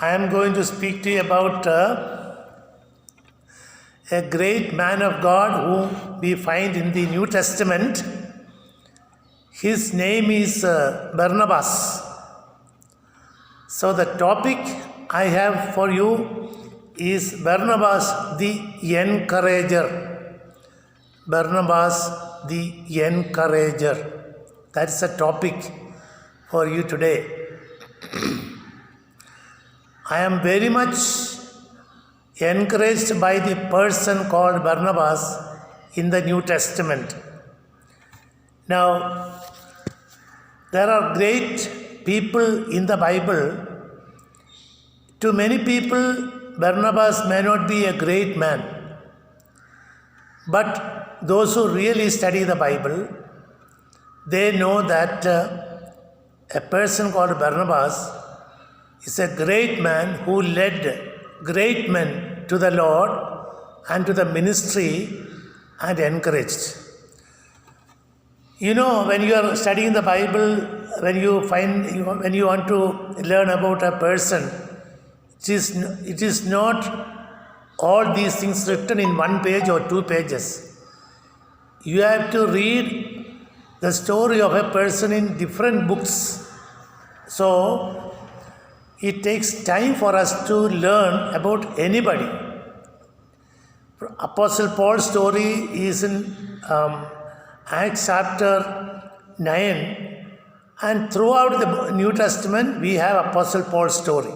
I am going to speak to you about a great man of God whom we find in the New Testament. His name is Barnabas. So, the topic I have for you is Barnabas the Encourager. Barnabas the Encourager. That's the topic for you today. I am very much encouraged by the person called Barnabas in the New Testament. Now, there are great people in the Bible. To many people, Barnabas may not be a great man. But those who really study the Bible, they know that a person called Barnabas is a great man who led great men to the Lord and to the ministry and encouraged. You know, when you are studying the Bible, when you want to learn about a person, it is not all these things written in one page or two pages. You have to read the story of a person in different books. So, it takes time for us to learn about anybody. Apostle Paul's story is in Acts chapter 9, and throughout the New Testament we have Apostle Paul's story.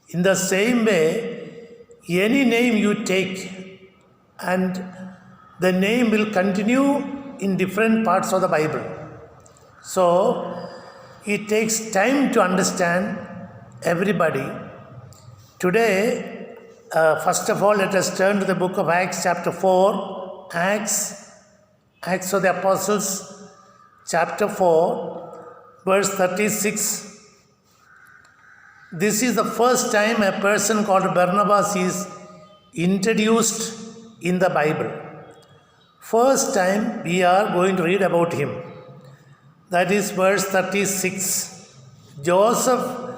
In the same way, any name you take and the name will continue in different parts of the Bible. So, it takes time to understand everybody. Today, first of all, let us turn to the book of Acts chapter 4. Acts of the Apostles chapter 4, verse 36. This is the first time a person called Barnabas is introduced in the Bible. First time we are going to read about him. That is verse 36. Joseph,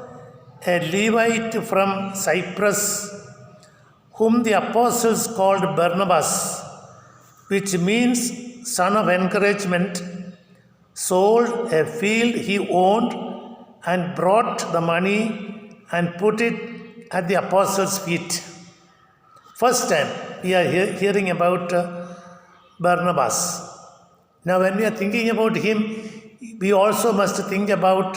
a Levite from Cyprus, whom the apostles called Barnabas, which means son of encouragement, sold a field he owned and brought the money and put it at the apostles' feet. First time we are hearing about Barnabas. Now, when we are thinking about him, we also must think about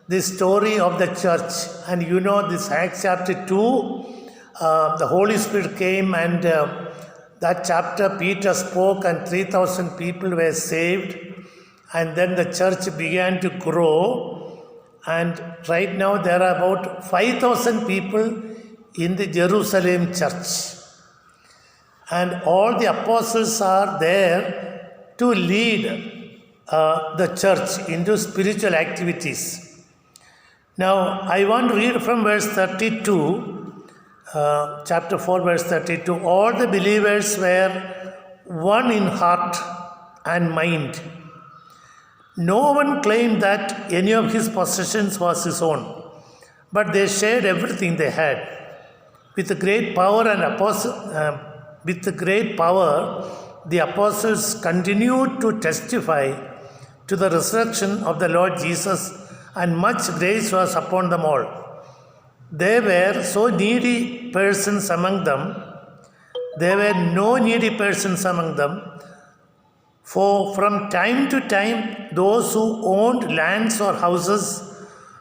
the story of the church. And you know, this Acts chapter 2, the Holy Spirit came, and that chapter Peter spoke and 3,000 people were saved, and then the church began to grow, and right now there are about 5,000 people in the Jerusalem church, and all the apostles are there to lead the church into spiritual activities. Now, I want to read from verse 32, chapter 4, verse 32. All the believers were one in heart and mind. No one claimed that any of his possessions was his own, but they shared everything they had. With great power, the apostles continued to testify to the resurrection of the Lord Jesus, and much grace was upon them all. There were so needy persons among them. There were no needy persons among them. For from time to time, those who owned lands or houses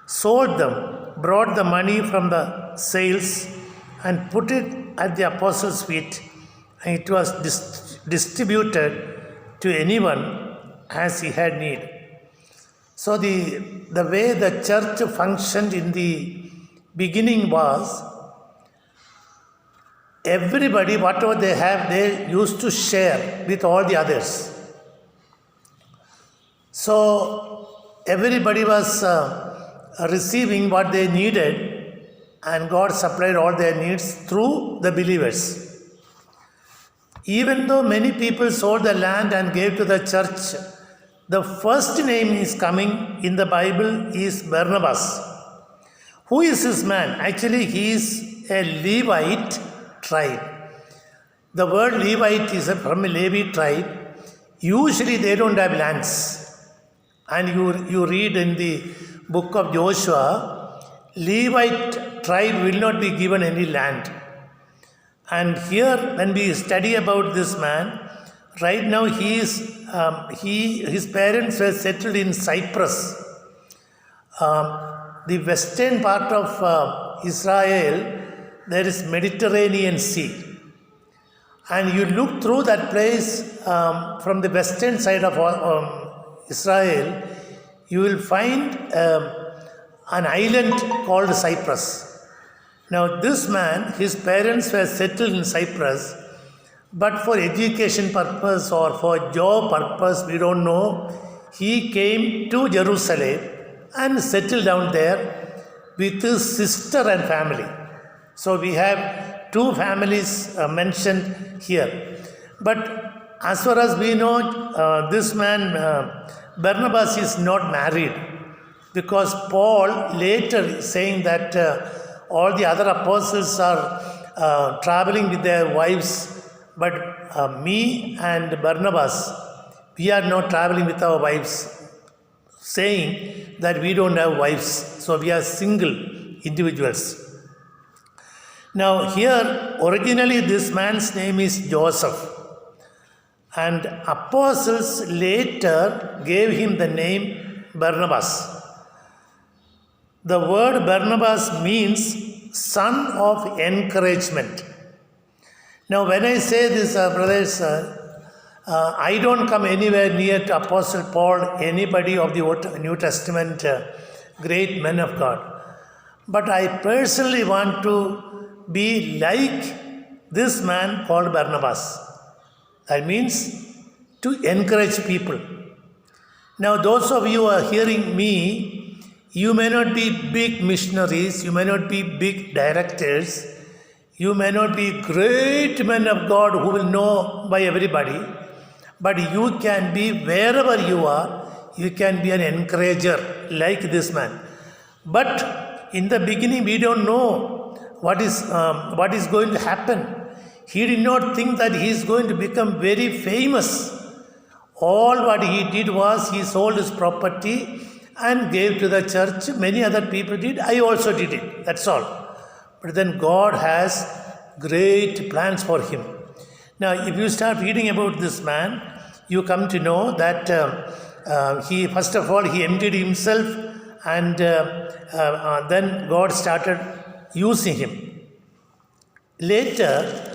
sold them, brought the money from the sales, and put it at the apostles' feet, and it was distributed to anyone as he had need. So the way the church functioned in the beginning was, everybody, whatever they have, they used to share with all the others. So everybody was receiving what they needed, and God supplied all their needs through the believers. Even though many people sold the land and gave to the church, the first name is coming in the Bible is Barnabas, Who is this man? Actually, he is a Levite tribe. The word Levite is from a Levi tribe. Usually they don't have lands. And you read in the book of Joshua, Levite tribe will not be given any land. And here, when we study about this man, right now his parents were settled in Cyprus. The western part of Israel, there is Mediterranean Sea. And you look through that place from the western side of Israel, you will find an island called Cyprus. Now this man, his parents were settled in Cyprus, but for education purpose or for job purpose, we don't know, he came to Jerusalem and settled down there with his sister and family. So we have two families mentioned here. But as far as we know, this man, Barnabas, is not married, because Paul later saying that all the other apostles are traveling with their wives, but me and Barnabas, we are not traveling with our wives, saying that we don't have wives, so we are single individuals. Now here, originally this man's name is Joseph, and apostles later gave him the name Barnabas. The word Barnabas means son of encouragement. Now when I say this, brothers, I don't come anywhere near to Apostle Paul, anybody of the New Testament great men of God. But I personally want to be like this man called Barnabas. That means to encourage people. Now those of you who are hearing me, you may not be big missionaries, you may not be big directors, you may not be great men of God who will know by everybody, but you can be wherever you are, you can be an encourager like this man. But in the beginning, we don't know what is going to happen. He did not think that he is going to become very famous. All what he did was he sold his property and gave to the church. Many other people did. I also did it. That's all. But then God has great plans for him. Now, if you start reading about this man, you come to know that he, first of all, he emptied himself, and then God started using him. Later,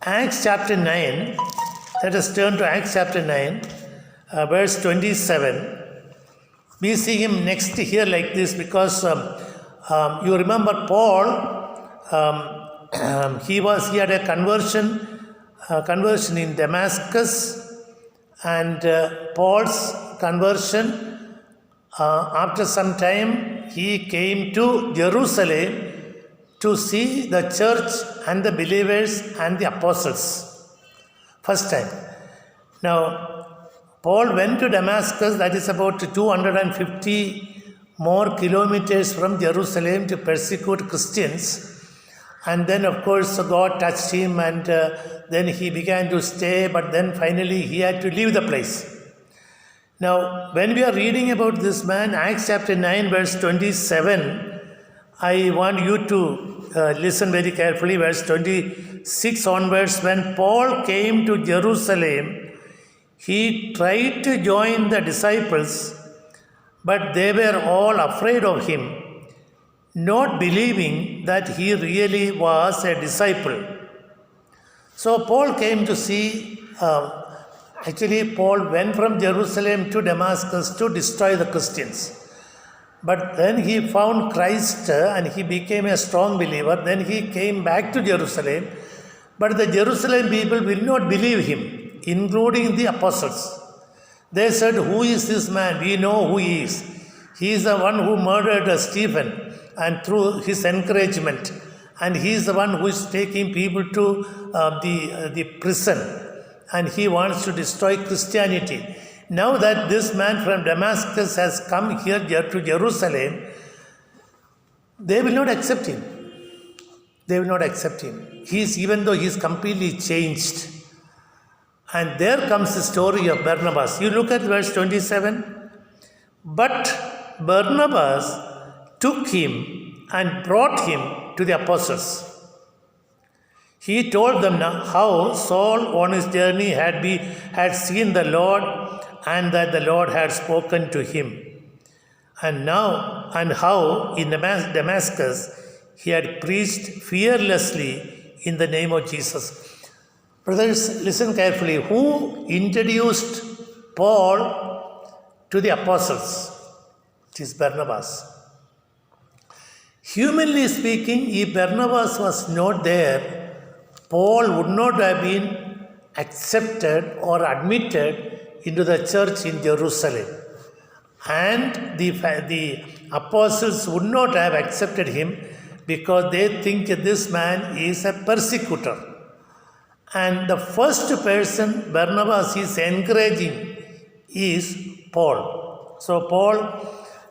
Acts chapter 9, let us turn to Acts chapter 9, verse 27. We see him next here like this, because you remember Paul, he had a conversion in Damascus, and Paul's conversion, after some time, he came to Jerusalem to see the church and the believers and the apostles. First time. Now, Paul went to Damascus, that is about 250 more kilometers from Jerusalem, to persecute Christians. And then, of course, God touched him, and then he began to stay, but then finally he had to leave the place. Now, when we are reading about this man, Acts chapter 9, verse 27, I want you to listen very carefully. Verse 26 onwards, when Paul came to Jerusalem, he tried to join the disciples, but they were all afraid of him, not believing that he really was a disciple. So Paul came to see, actually Paul went from Jerusalem to Damascus to destroy the Christians. But then he found Christ and he became a strong believer. Then he came back to Jerusalem. But the Jerusalem people will not believe him, including the apostles. They said, "Who is this man? We know who he is. He is the one who murdered Stephen, and through his encouragement. And he is the one who is taking people to the prison. And he wants to destroy Christianity." Now that this man from Damascus has come here to Jerusalem, they will not accept him. They will not accept him. Even though he is completely changed. And there comes the story of Barnabas. You look at verse 27. But Barnabas took him and brought him to the apostles. He told them how Saul on his journey had seen the Lord and that the Lord had spoken to him. And how in Damascus he had preached fearlessly in the name of Jesus. Brothers, listen carefully. Who introduced Paul to the apostles? It is Barnabas. Humanly speaking, if Barnabas was not there, Paul would not have been accepted or admitted into the church in Jerusalem. And the apostles would not have accepted him because they think this man is a persecutor. And the first person Barnabas is encouraging is Paul. So Paul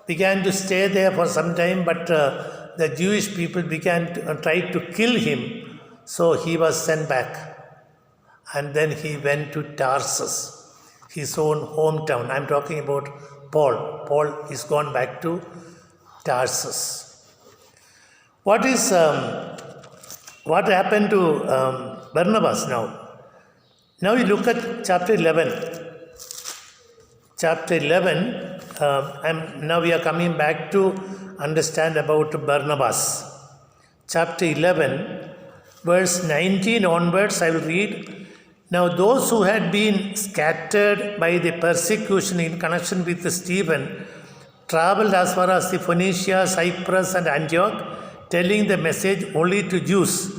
began to stay there for some time, but the Jewish people began to try to kill him. So he was sent back. And then he went to Tarsus, his own hometown. I'm talking about Paul. Paul is gone back to Tarsus. What happened to Barnabas now? Now you look at chapter 11. Chapter 11, now we are coming back to understand about Barnabas. Chapter 11, verse 19 onwards, I will read. Now those who had been scattered by the persecution in connection with Stephen traveled as far as the Phoenicia, Cyprus and Antioch, telling the message only to Jews.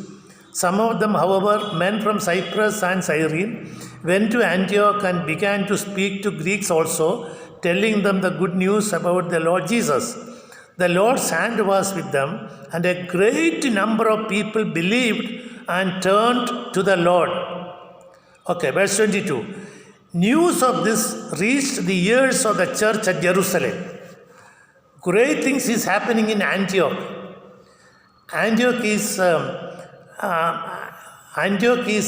Some of them, however, men from Cyprus and Cyrene, went to Antioch and began to speak to Greeks also, telling them the good news about the Lord Jesus. The Lord's hand was with them, and a great number of people believed and turned to the Lord. Okay, verse 22. News of this reached the ears of the church at Jerusalem. Great things is happening in Antioch. Antioch is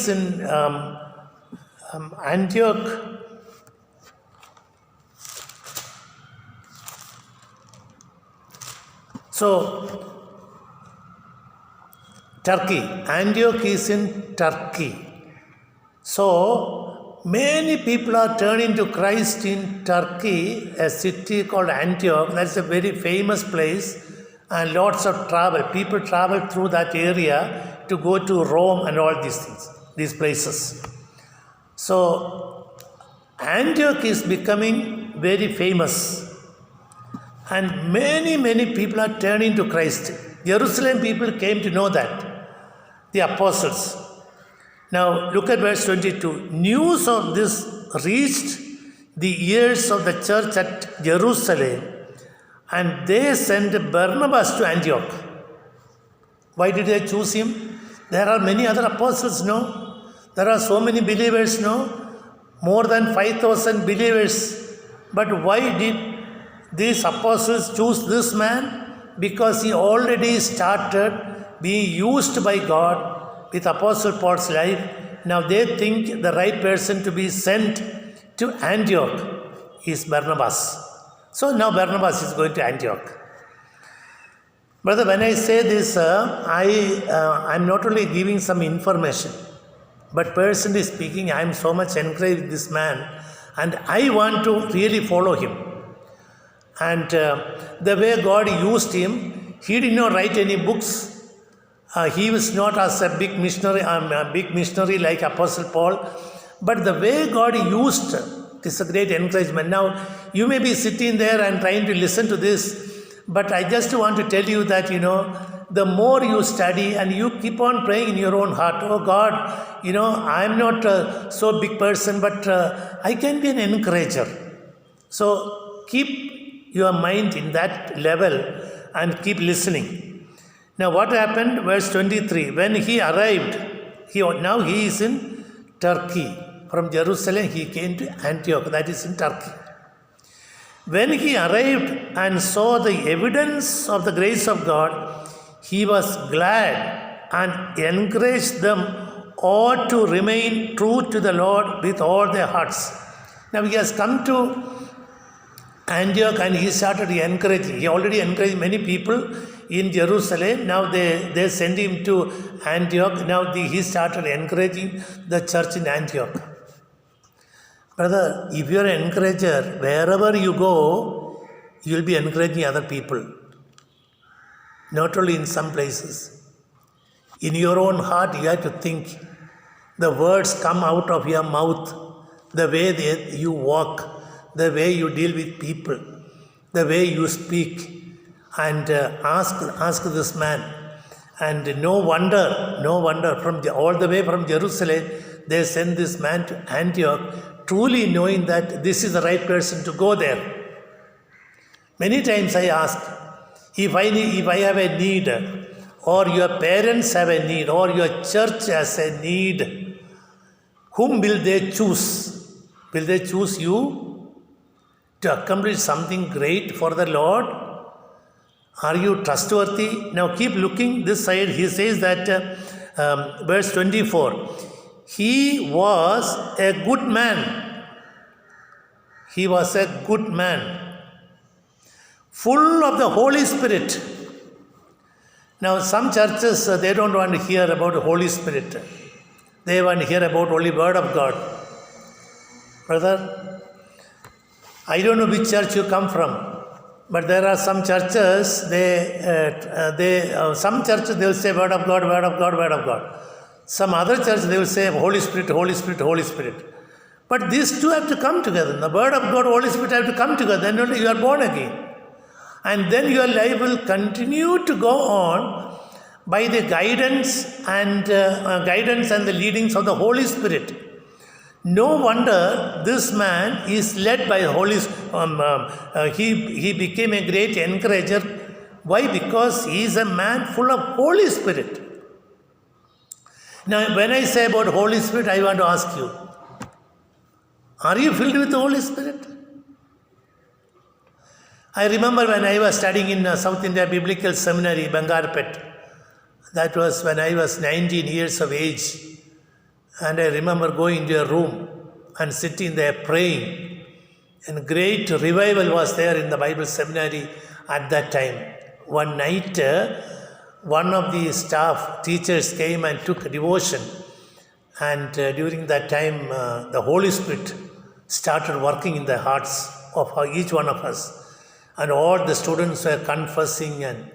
in Antioch. So, Turkey. Antioch is in Turkey. So, many people are turning to Christ in Turkey, a city called Antioch. That's a very famous place, and lots of travel. People travel through that area to go to Rome and all these things, these places. So, Antioch is becoming very famous. And many people are turning to Christ. Jerusalem people came to know that. The apostles. Now look at verse 22. News of this reached the ears of the church at Jerusalem, and they sent Barnabas to Antioch. Why did they choose him? There are many other apostles, no? There are so many believers, no? More than 5,000 believers. But why did these apostles choose this man? Because he already started being used by God with Apostle Paul's life. Now they think the right person to be sent to Antioch is Barnabas. So now Barnabas is going to Antioch. Brother, when I say this, I'm not only giving some information, but personally speaking, I am so much encouraged with this man, and I want to really follow him. And the way God used him, he did not write any books. He was not as a big missionary like Apostle Paul. But the way God used, is a great encouragement. Now, you may be sitting there and trying to listen to this, but I just want to tell you that, the more you study and you keep on praying in your own heart, oh God, I'm not a so big person, but I can be an encourager. So keep your mind in that level and keep listening. Now what happened? Verse 23. When he arrived, now he is in Turkey. From Jerusalem he came to Antioch, that is in Turkey. When he arrived and saw the evidence of the grace of God, he was glad and encouraged them all to remain true to the Lord with all their hearts. Now he has come to Antioch and he started encouraging. He already encouraged many people in Jerusalem. Now they sent him to Antioch. Now he started encouraging the church in Antioch. Brother, if you are an encourager, wherever you go, you will be encouraging other people. Not only in some places. In your own heart, you have to think. The words come out of your mouth. The way you walk. The way you deal with people. The way you speak. And ask this man. And no wonder, all the way from Jerusalem, they sent this man to Antioch, truly knowing that this is the right person to go there. Many times I ask, if I have a need, or your parents have a need, or your church has a need, whom will they choose? Will they choose you to accomplish something great for the Lord? Are you trustworthy? Now keep looking this side. He says that, verse 24, he was a good man. He was a good man, full of the Holy Spirit. Now some churches, they don't want to hear about the Holy Spirit. They want to hear about only Word of God. Brother, I don't know which church you come from. But there are some churches, some churches they will say Word of God, Word of God, Word of God. Some other church they will say Holy Spirit, Holy Spirit, Holy Spirit. But these two have to come together. The Word of God, Holy Spirit have to come together. Then only you are born again. And then your life will continue to go on by the guidance and the leadings of the Holy Spirit. No wonder this man is led by the Holy Spirit. He became a great encourager. Why? Because he is a man full of Holy Spirit. Now, when I say about Holy Spirit, I want to ask you, are you filled with the Holy Spirit? I remember when I was studying in South India Biblical Seminary, Bangarpet. That was when I was 19 years of age. And I remember going to a room and sitting there praying. And great revival was there in the Bible seminary at that time. One night, one of the staff teachers came and took devotion. And during that time, the Holy Spirit started working in the hearts of each one of us. And all the students were confessing and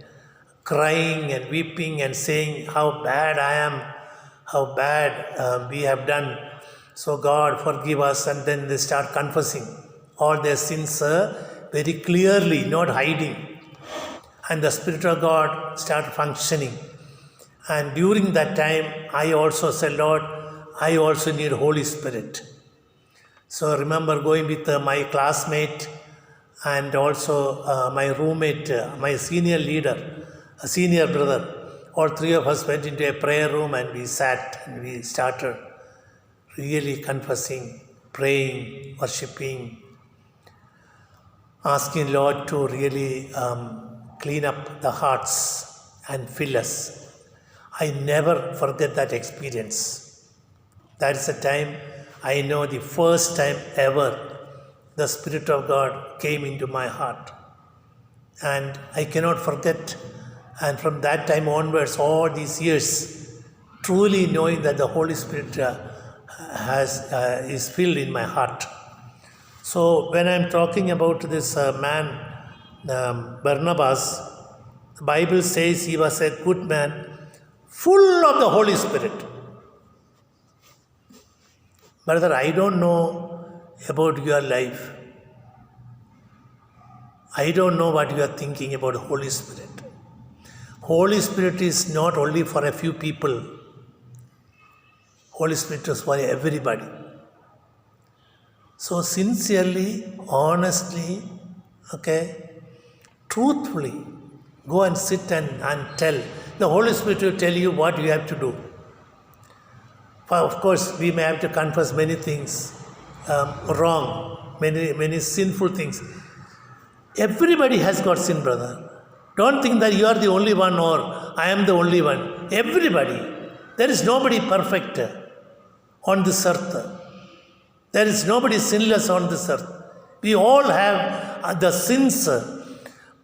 crying and weeping and saying how bad I am, how bad we have done. So God forgive us. And then they start confessing all their sins very clearly, not hiding. And the Spirit of God started functioning. And during that time, I also said, Lord, I also need Holy Spirit. So I remember going with my classmate and also my roommate, my senior leader, a senior brother. All three of us went into a prayer room and we sat and we started really confessing, praying, worshipping, asking Lord to really clean up the hearts and fill us. I never forget that experience. That is the time I know the first time ever the Spirit of God came into my heart. And I cannot forget. And from that time onwards, all these years, truly knowing that the Holy Spirit is filled in my heart. So when I'm talking about this man, Barnabas, the Bible says he was a good man, full of the Holy Spirit. Brother, I don't know about your life. I don't know what you are thinking about the Holy Spirit. Holy Spirit is not only for a few people. Holy Spirit is for everybody. So sincerely, honestly, truthfully, go and sit and tell. The Holy Spirit will tell you what you have to do. Of course, we may have to confess many things wrong, many sinful things. Everybody has got sin, brother. Don't think that you are the only one or I am the only one. Everybody. There is nobody perfect on this earth. There is nobody sinless on this earth. We all have the sins.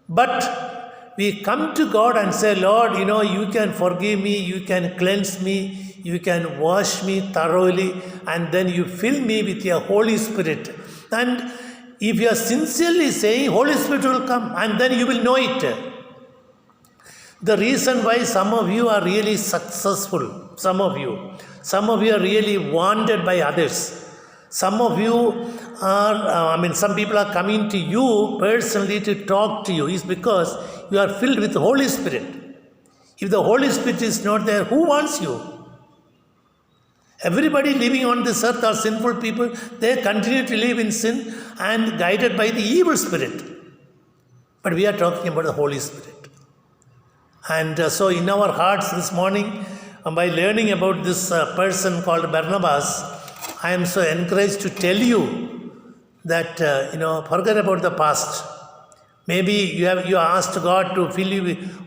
But we come to God and say, Lord, you can forgive me, you can cleanse me, you can wash me thoroughly, and then you fill me with your Holy Spirit. And if you are sincerely saying, Holy Spirit will come, and then you will know it. The reason why some of you are really successful, some of you are really wanted by others. Some of you are, some people are coming to you personally to talk to you is because you are filled with the Holy Spirit. If the Holy Spirit is not there, who wants you? Everybody living on this earth are sinful people. They continue to live in sin and guided by the evil spirit. But we are talking about the Holy Spirit. And so in our hearts this morning, by learning about this person called Barnabas, I am so encouraged to tell you that, forget about the past. Maybe you asked God to fill you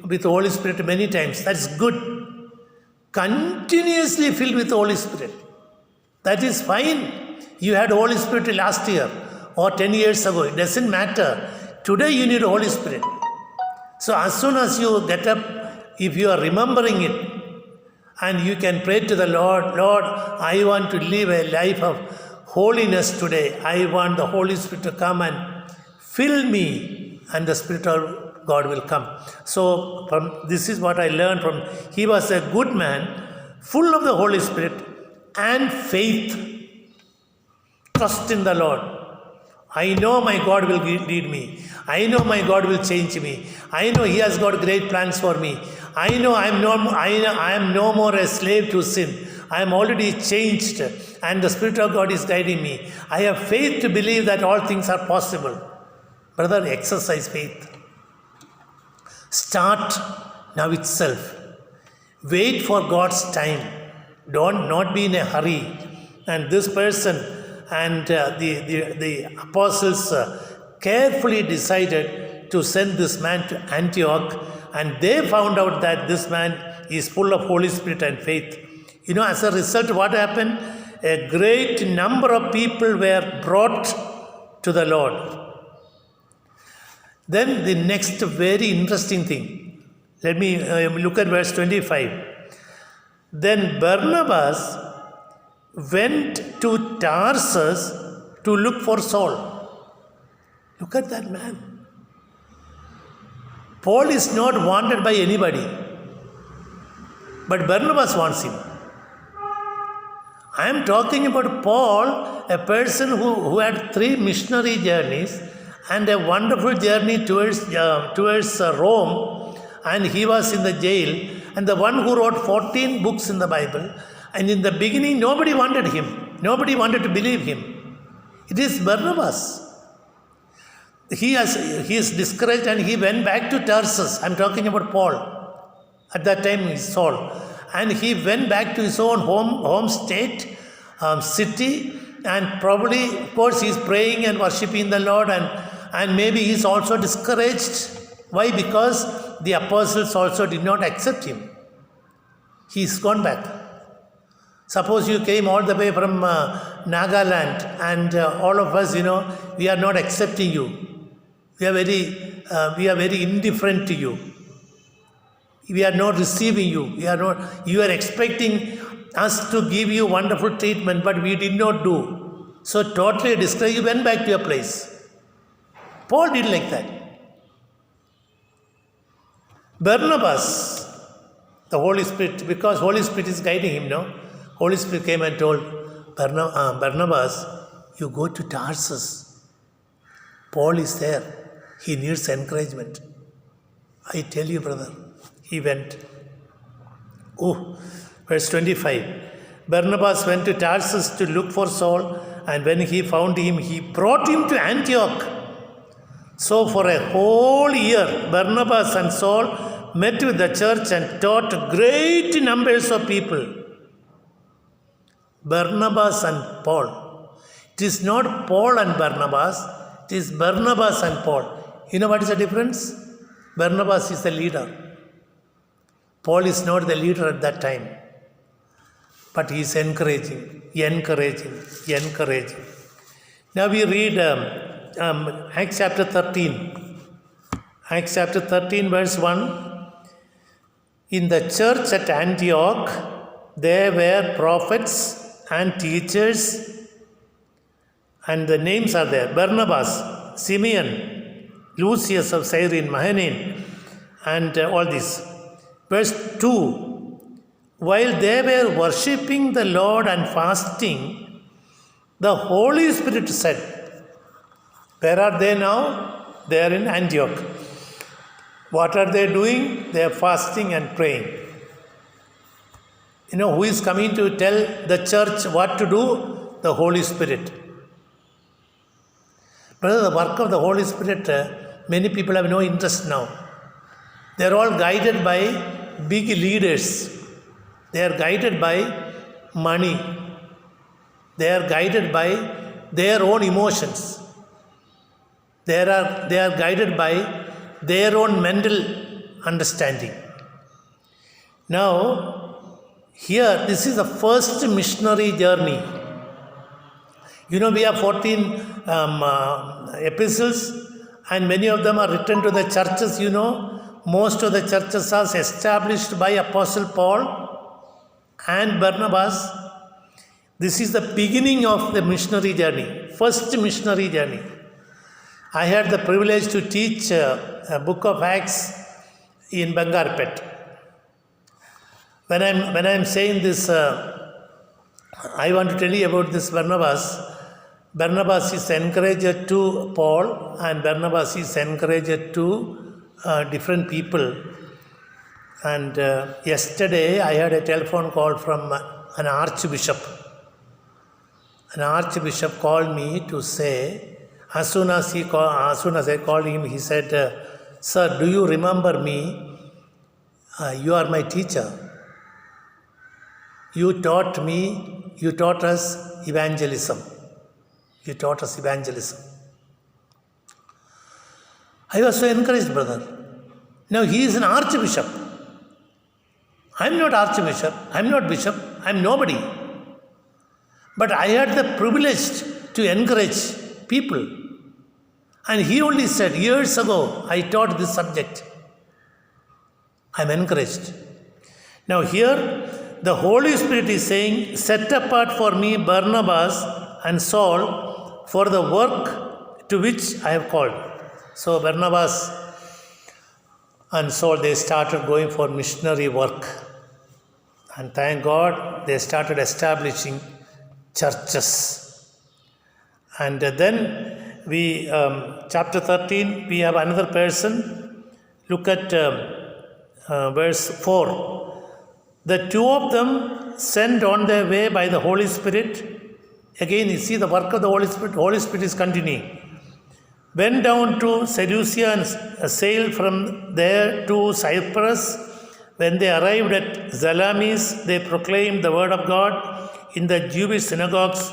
with the Holy Spirit many times. That's good. Continuously filled with the Holy Spirit. That is fine. You had Holy Spirit last year or 10 years ago. It doesn't matter. Today you need Holy Spirit. So as soon as you get up, if you are remembering it, and you can pray to the Lord, Lord, I want to live a life of holiness today. I want the Holy Spirit to come and fill me, and the Spirit of God will come. So this is what I learned from. He was a good man, full of the Holy Spirit and faith. Trust in the Lord. I know my God will lead me. I know my God will change me. I know He has got great plans for me. I know I am no more a slave to sin. I am already changed and the Spirit of God is guiding me. I have faith to believe that all things are possible. Brother, exercise faith. Start now itself. Wait for God's time. Not be in a hurry. And this person and the apostles carefully decided to send this man to Antioch, and they found out that this man is full of Holy Spirit and faith. As a result, what happened? A great number of people were brought to the Lord. Then the next very interesting thing. Let me look at verse 25. Then Barnabas went to Tarsus to look for Saul. Look at that man. Paul is not wanted by anybody, but Barnabas wants him. I am talking about Paul, a person who had 3 missionary journeys and a wonderful journey towards Rome, and he was in the jail, and the one who wrote 14 books in the Bible, and in the beginning nobody wanted him. Nobody wanted to believe him. It is Barnabas. He is discouraged and he went back to Tarsus. I am talking about Paul. At that time he is Saul. And he went back to his own home state, city, and probably, of course, he is praying and worshipping the Lord, and maybe he is also discouraged. Why? Because the apostles also did not accept him. He is gone back. Suppose you came all the way from Nagaland, and all of us, we are not accepting you. We are very indifferent to you. We are not receiving you. You are expecting us to give you wonderful treatment, but we did not do. So totally discouraged, you went back to your place. Paul did like that. Barnabas, the Holy Spirit, because Holy Spirit is guiding him, no? Holy Spirit came and told Barnabas, you go to Tarsus. Paul is there. He needs encouragement. I tell you, brother, he went. Verse 25. Barnabas went to Tarsus to look for Saul, and when he found him, he brought him to Antioch. So for a whole year, Barnabas and Saul met with the church and taught great numbers of people. Barnabas and Paul. It is not Paul and Barnabas, it is Barnabas and Paul. You know what is the difference? Barnabas is the leader. Paul is not the leader at that time. But he is encouraging. Now we read Acts chapter 13. Acts chapter 13 verse 1. In the church at Antioch, there were prophets and teachers, and the names are there: Barnabas, Simeon, Lucius of Cyrene, Manaen, and all this. Verse 2. While they were worshipping the Lord and fasting, the Holy Spirit said, where are they now? They are in Antioch. What are they doing? They are fasting and praying. You know who is coming to tell the church what to do? The Holy Spirit. Brother, the work of the Holy Spirit, many people have no interest now. They are all guided by big leaders. They are guided by money. They are guided by their own emotions. They are guided by their own mental understanding. Now, here, this is the first missionary journey. You know, we have 14 epistles, and many of them are written to the churches. You know, most of the churches are established by Apostle Paul and Barnabas. This is the beginning of the missionary journey, first missionary journey. I had the privilege to teach a book of Acts in Bangarpet. When I'm saying this, I want to tell you about this Barnabas. Barnabas is encourager to Paul, and Barnabas is encourager to different people. And yesterday I had a telephone call from an archbishop. An archbishop called me to say, as soon as I called him, he said, "Sir, do you remember me? You are my teacher. You taught us evangelism. You taught us evangelism." I was so encouraged, brother. Now he is an archbishop. I'm not archbishop, I'm not bishop, I'm nobody. But I had the privilege to encourage people. And he only said, years ago, I taught this subject. I'm encouraged. Now here, the Holy Spirit is saying, set apart for me Barnabas and Saul for the work to which I have called. So Barnabas and Saul, they started going for missionary work. And thank God, they started establishing churches. And then we, chapter 13, we have another person. Look at verse 4. The two of them sent on their way by the Holy Spirit. Again, you see the work of the Holy Spirit. Holy Spirit is continuing. Went down to Seleucia and sailed from there to Cyprus. When they arrived at Salamis, they proclaimed the word of God in the Jewish synagogues.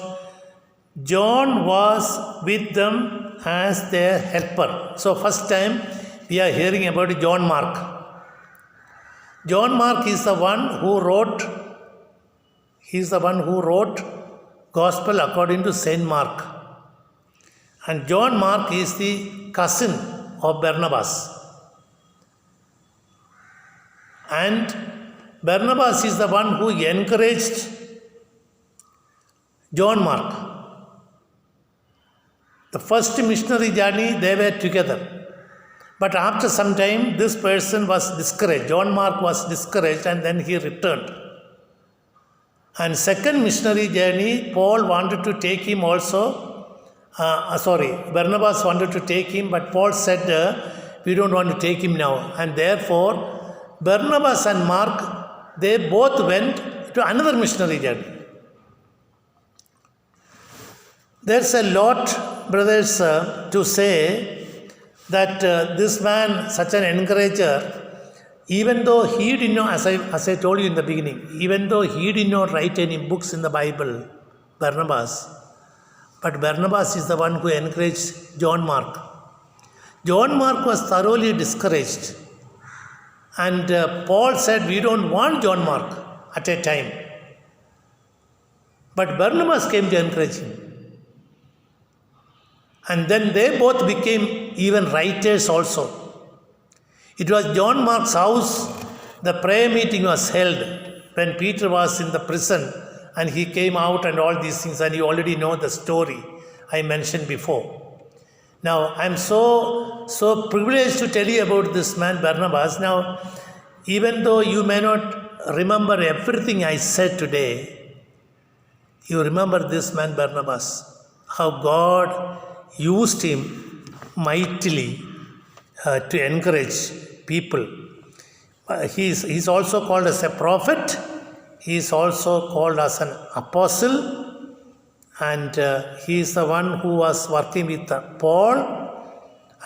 John was with them as their helper. So first time we are hearing about John Mark. John Mark is the one who wrote, Gospel according to Saint Mark. And John Mark is the cousin of Barnabas. And Barnabas is the one who encouraged John Mark. The first missionary journey, they were together. But after some time, this person was discouraged. John Mark was discouraged, and then he returned. And second missionary journey, Paul wanted to take him also. Barnabas wanted to take him, but Paul said, we don't want to take him now. And therefore, Barnabas and Mark, they both went to another missionary journey. There's a lot, brothers, to say that this man, such an encourager, even though he did not, as I told you in the beginning, even though he did not write any books in the Bible, Barnabas, but Barnabas is the one who encouraged John Mark. John Mark was thoroughly discouraged. And Paul said, we don't want John Mark at a time. But Barnabas came to encourage him. And then they both became even writers also. It was John Mark's house, the prayer meeting was held when Peter was in the prison and he came out and all these things, and you already know the story I mentioned before. Now, I'm so privileged to tell you about this man Barnabas. Now, even though you may not remember everything I said today, you remember this man Barnabas, how God used him mightily to encourage people. He's also called as a prophet. He is also called as an apostle. And he is the one who was working with Paul.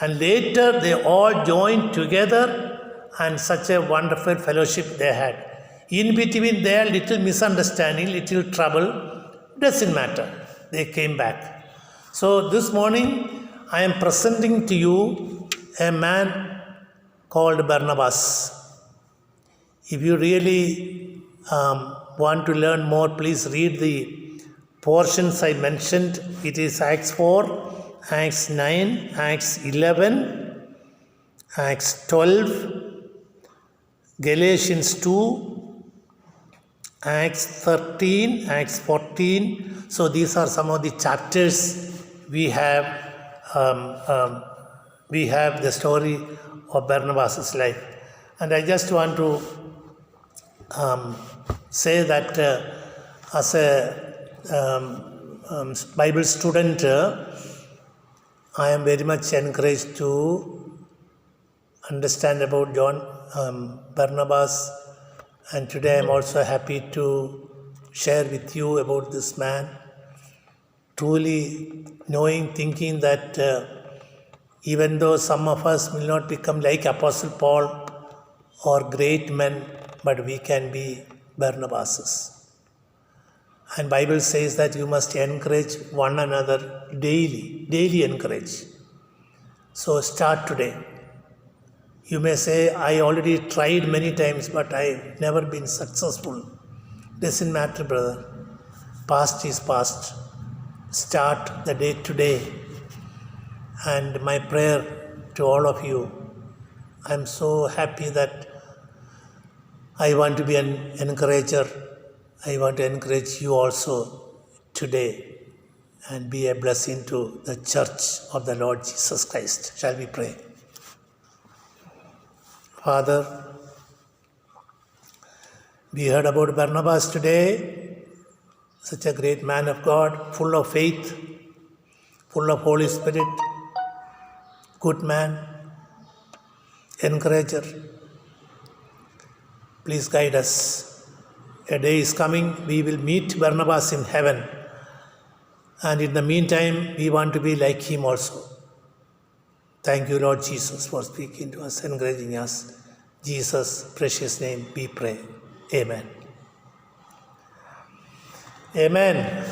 And later they all joined together, and such a wonderful fellowship they had. In between there, little misunderstanding, little trouble, doesn't matter. They came back. So this morning, I am presenting to you a man called Barnabas. If you really want to learn more, please read the portions I mentioned. It is Acts 4, Acts 9, Acts 11, Acts 12, Galatians 2, Acts 13, Acts 14. So these are some of the chapters we have. We have the story of Barnabas' life. And I just want to say that as a Bible student, I am very much encouraged to understand about Barnabas, and today I am also happy to share with you about this man. Truly thinking that even though some of us will not become like Apostle Paul or great men, but we can be Barnabases. And Bible says that you must encourage one another daily encourage. So start today. You may say, I already tried many times, but I've never been successful. Doesn't matter, brother. Past is past. Start the day today. And my prayer to all of you, I'm so happy that I want to be an encourager. I want to encourage you also today and be a blessing to the church of the Lord Jesus Christ. Shall we pray? Father, we heard about Barnabas today, such a great man of God, full of faith, full of Holy Spirit, good man, encourager. Please guide us. A day is coming, we will meet Barnabas in heaven. And in the meantime, we want to be like him also. Thank you, Lord Jesus, for speaking to us, encouraging us. Jesus' precious name we pray. Amen. Amen.